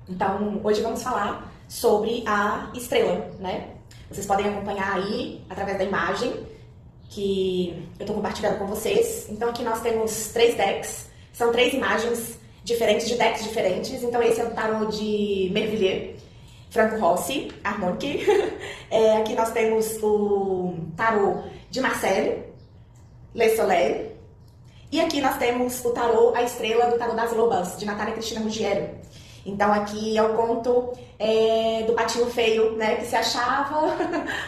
Então, hoje vamos falar sobre a estrela, né? Vocês podem acompanhar aí através da imagem que eu estou compartilhando com vocês. Então, aqui nós temos 3 decks, são 3 imagens diferentes, de decks diferentes. Então, esse é o tarô de Mervilliers, Franco Rossi, Harmonique. Aqui nós temos o tarô de Marcelle, Le Soleil. E aqui nós temos o tarô A Estrela, do Tarô das Lobas, de Natália Cristina Ruggiero. Então aqui é o conto do patinho feio, né, que se achava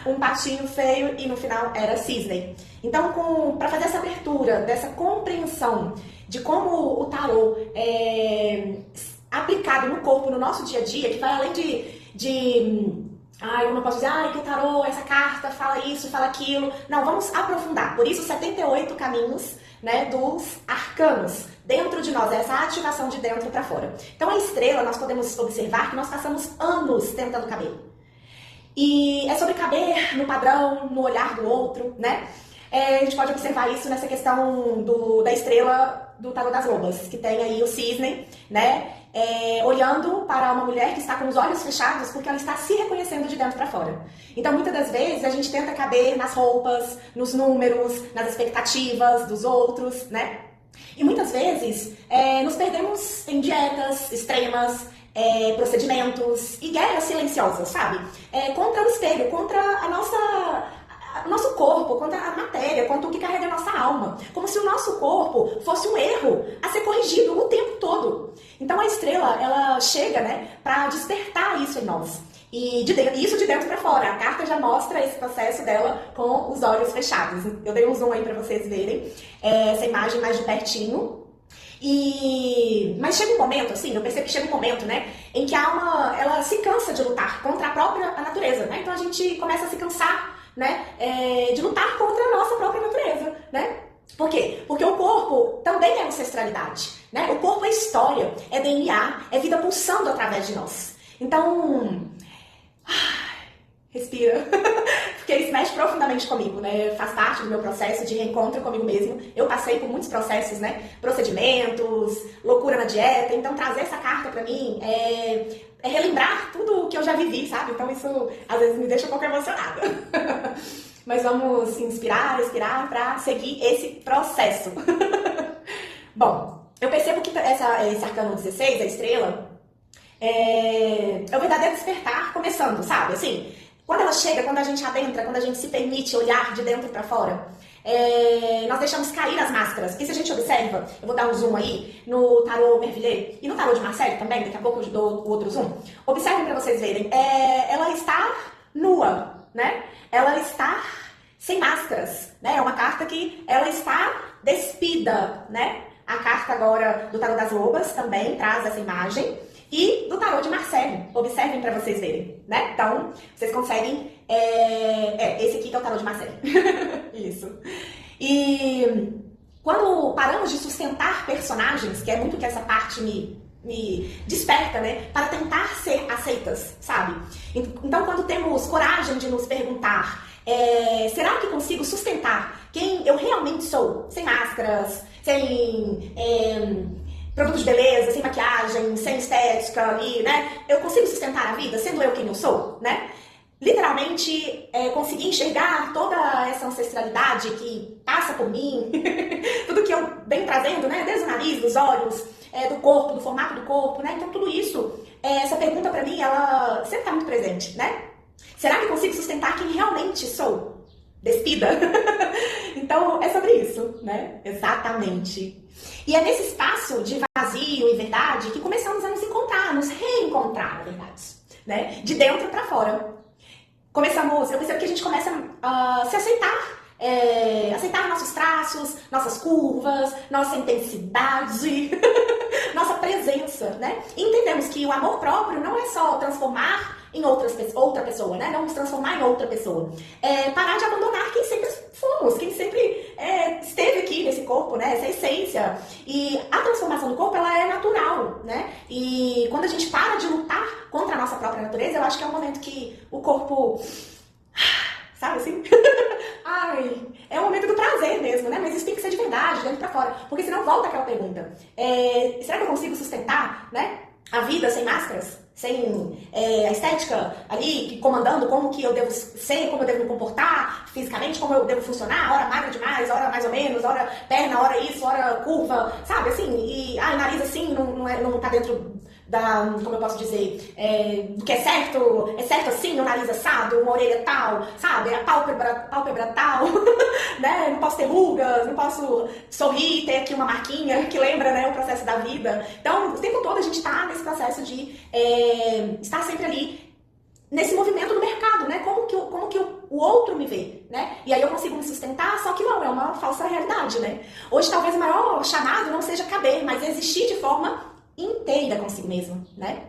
um patinho feio e no final era cisne. Então, para fazer essa abertura, dessa compreensão de como o tarô é aplicado no corpo, no nosso dia a dia, que vai além eu não posso dizer, que o tarô, essa carta fala isso, fala aquilo. Não, vamos aprofundar. Por isso, 78 caminhos, né, dos arcanos dentro de nós, essa ativação de dentro para fora. Então, a estrela, nós podemos observar que nós passamos anos tentando caber. E é sobre caber no padrão, no olhar do outro, né? A gente pode observar isso nessa questão da estrela do Tarô das Lobas, que tem aí o cisne, né? Olhando para uma mulher que está com os olhos fechados porque ela está se reconhecendo de dentro para fora. Então, muitas das vezes, a gente tenta caber nas roupas, nos números, nas expectativas dos outros, né? E muitas vezes, nos perdemos em dietas extremas, procedimentos e guerras silenciosas, sabe? Contra o espelho, contra o nosso corpo, contra a matéria, contra o que carrega a nossa alma. Como se o nosso corpo fosse um erro a ser corrigido o tempo todo. Então a estrela, ela chega, né, para despertar isso em nós. E isso de dentro para fora. A carta já mostra esse processo dela com os olhos fechados. Eu dei um zoom aí para vocês verem essa imagem mais de pertinho. Mas chega um momento, assim, eu percebo que chega um momento, né, em que a alma, ela se cansa de lutar contra a própria natureza, né? Então a gente começa a se cansar, né, de lutar contra a nossa própria natureza, né? Por quê? Porque o corpo também é ancestralidade, né? O corpo é história, é DNA, é vida pulsando através de nós. Então, respira, porque isso mexe profundamente comigo, né? Faz parte do meu processo de reencontro comigo mesmo. Eu passei por muitos processos, né? Procedimentos, loucura na dieta. Então, trazer essa carta pra mim é relembrar tudo o que eu já vivi, sabe? Então, isso às vezes me deixa um pouco emocionada. Mas vamos inspirar, respirar pra seguir esse processo. Bom, eu percebo que esse arcano 16, a estrela, é o verdadeiro despertar começando, sabe? Assim, quando ela chega, quando a gente adentra, quando a gente se permite olhar de dentro pra fora, nós deixamos cair as máscaras. E se a gente observa, eu vou dar um zoom aí no tarô Mervilliers e no tarô de Marcelle também, daqui a pouco eu dou o outro zoom. Observem pra vocês verem, ela está nua, né? Ela está sem máscaras, né? É uma carta que ela está despida, né? A carta agora do tarô das Lobas também traz essa imagem. E do tarô de Marcelle, observem para vocês verem, né? Então, vocês conseguem... esse aqui que é o tarô de Marcelle. Isso. E quando paramos de sustentar personagens, que é muito que essa parte me desperta, né? Para tentar ser aceitas, sabe? Então, quando temos coragem de nos perguntar, será que consigo sustentar quem eu realmente sou? Sem máscaras, sem... produtos de beleza, sem maquiagem, sem estética ali, né? Eu consigo sustentar a vida sendo eu quem eu sou, né? Literalmente, conseguir enxergar toda essa ancestralidade que passa por mim, tudo que eu venho trazendo, né? Desde o nariz, dos olhos, do corpo, do formato do corpo, né? Então, tudo isso, essa pergunta pra mim, ela sempre tá muito presente, né? Será que eu consigo sustentar quem realmente sou? Despida? Então, é sobre isso, né? Exatamente. E é nesse espaço de vazio e verdade que começamos a nos encontrar, nos reencontrar, na verdade, né? De dentro pra fora. Eu percebo que a gente começa a se aceitar, aceitar nossos traços, nossas curvas, nossa intensidade, nossa presença, né? E entendemos que o amor próprio não é só transformar em outra pessoa, né? Não nos transformar em outra pessoa. Parar de abandonar quem sempre fomos, quem sempre esteve aqui nesse corpo, né? Essa essência. E a transformação do corpo, ela é natural, né? E quando a gente para de lutar contra a nossa própria natureza, eu acho que é um momento que o corpo... Sabe assim? É um momento do prazer mesmo, né? Mas isso tem que ser de verdade, dentro pra fora. Porque senão volta aquela pergunta. Será que eu consigo sustentar, né? A vida sem máscaras? sem a estética ali comandando como que eu devo ser, como eu devo me comportar fisicamente, como eu devo funcionar, hora magra demais, hora mais ou menos, hora perna, hora isso, hora curva, sabe, assim, e nariz assim não tá dentro da, como eu posso dizer, do que é certo assim, o nariz assado, uma orelha tal, sabe, a pálpebra tal, né, não posso ter rugas, não posso sorrir, ter aqui uma marquinha que lembra, né, o processo da vida. Então, o tempo todo a gente tá nesse processo de estar sempre ali nesse movimento do mercado, né? Como que o outro me vê, né? E aí eu consigo me sustentar, só que não, é uma falsa realidade, né? Hoje talvez o maior chamado não seja caber, mas existir de forma inteira consigo mesmo, né?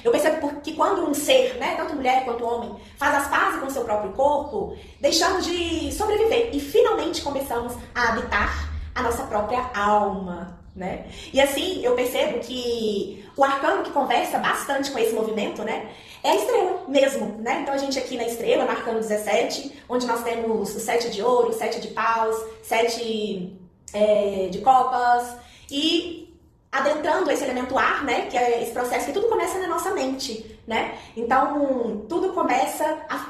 Eu percebo que quando um ser, né, tanto mulher quanto homem, faz as pazes com o seu próprio corpo, deixamos de sobreviver e finalmente começamos a habitar a nossa própria alma, né? E assim, eu percebo que o arcano que conversa bastante com esse movimento, né, é a estrela mesmo, né? Então a gente aqui na estrela, no arcano 17, onde nós temos o 7 de ouro, o 7 de paus, 7 de copas, e adentrando esse elemento ar, né, que é esse processo que tudo começa na nossa mente, né? Então, tudo começa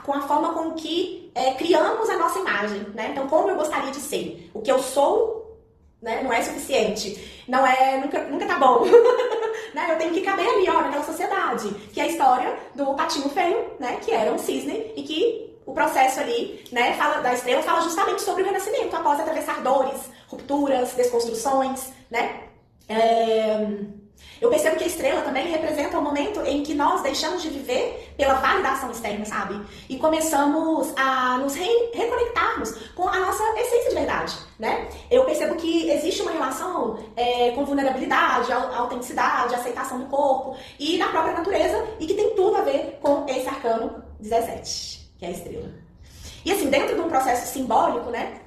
com a forma com que criamos a nossa imagem, né? Então, como eu gostaria de ser? O que eu sou, né, não é suficiente, nunca tá bom. Né? Eu tenho que caber ali, ó, naquela sociedade, que é a história do patinho feio, né, que era um cisne e que o processo ali, né, da estrela fala justamente sobre o renascimento, após atravessar dores, rupturas, desconstruções, né? Eu percebo que a estrela também representa o momento em que nós deixamos de viver pela validação externa, sabe? E começamos a nos reconectarmos com a nossa essência de verdade, né? Eu percebo que existe uma relação com vulnerabilidade, autenticidade, aceitação do corpo e da própria natureza, e que tem tudo a ver com esse arcano 17, que é a estrela. E assim, dentro de um processo simbólico, né,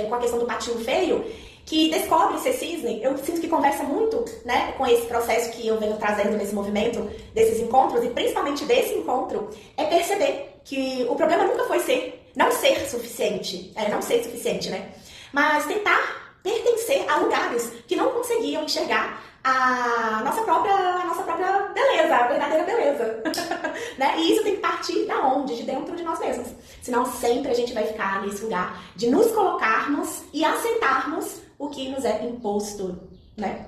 com a questão do patinho feio, que descobre ser cisne, eu sinto que conversa muito, né, com esse processo que eu venho trazendo nesse movimento, desses encontros, e principalmente desse encontro, é perceber que o problema nunca foi não ser suficiente, né, mas tentar pertencer a lugares que não conseguiam enxergar a nossa própria beleza, a verdadeira beleza, né? E isso tem que partir da onde? De dentro de nós mesmos. Senão sempre a gente vai ficar nesse lugar de nos colocarmos e aceitarmos o que nos é imposto, né?